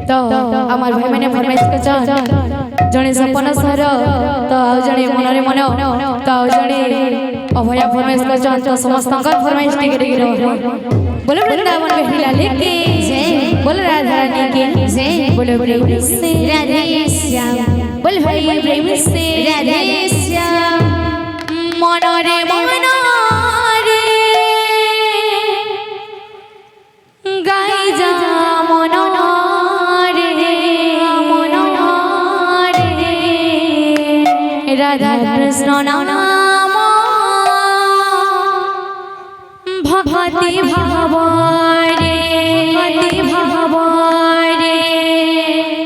तो आमार भाई मैंने फरमाइश कर जने सपन सर तो आउ जने मनरे मन तो आउ जने अभया फरमाइश कर तो समस्त फरमाइश बोलो वृंदावन बिहारी लाल की जय, बोलो राधा रानी की जय, बोलो प्रेम से राधे श्याम, बोल भाई प्रेम से राधे श्याम। मनरे मनरे गाई जा मनरे राधा कृष्ण नाम भक्ति भावरे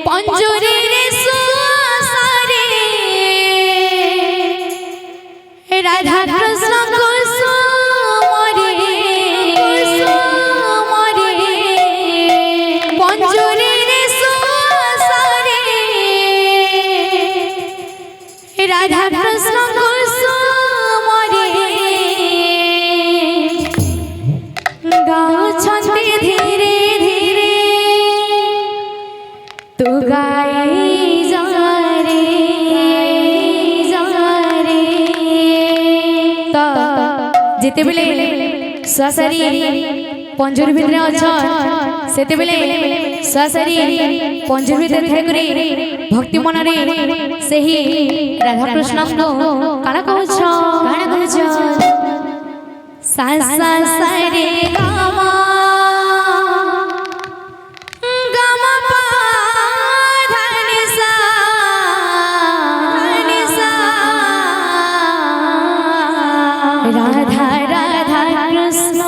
पंजरे रे सुसारे राधा कृष्ण कुसुमरे पंजरे रे सुसारे राधा कृष्ण धीरे धीरे तू गाई जा रे तो जेते बेले ससरी पंजर भितर अच्छा सेते बेले ससरी पंजर भितर थे करी भक्ति मनरे सही राधा कृष्ण को काना कहछ सा सा सा रे गामा राधा राधा कृष्ण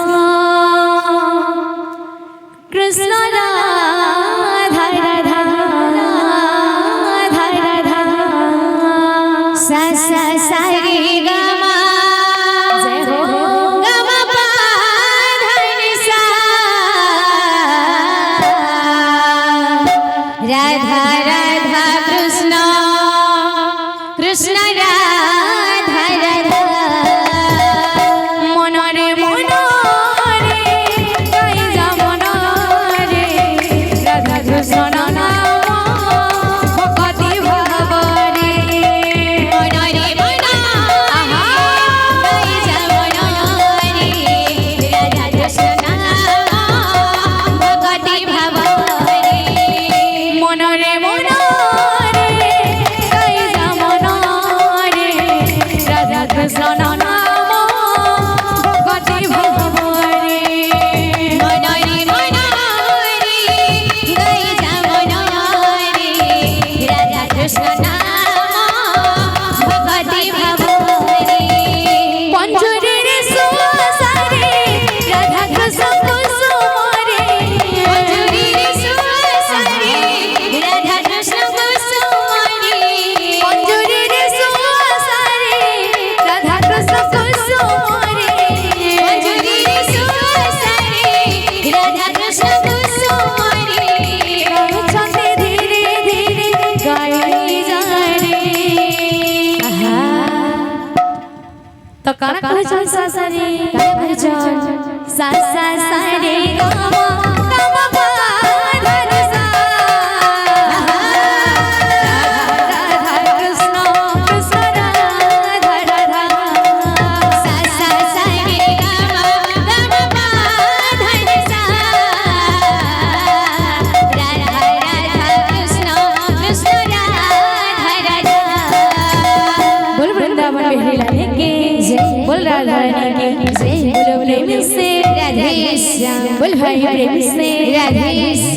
कृष्ण राधा राधा राधा राधा सा सा सा रे गामा जय हो गामा पा धनि सा राधा राधा कृष्ण कृष्ण राधा राधा तो काना कहछन सा सा रे कहछन सा सा सा रे गामा गामा पा धनि सा राधा कृष्ण कृष्ण राधा राधा सा सा सा रे गामा गामा पा धनि सा राधा राधा कृष्ण कृष्ण राधा राधा। बोल वृंदावन बिहारी लाल की बोल राधा रानी की जय, बोलो प्रेम से राधे श्याम, बोल भाई प्रेम से राधे श्याम।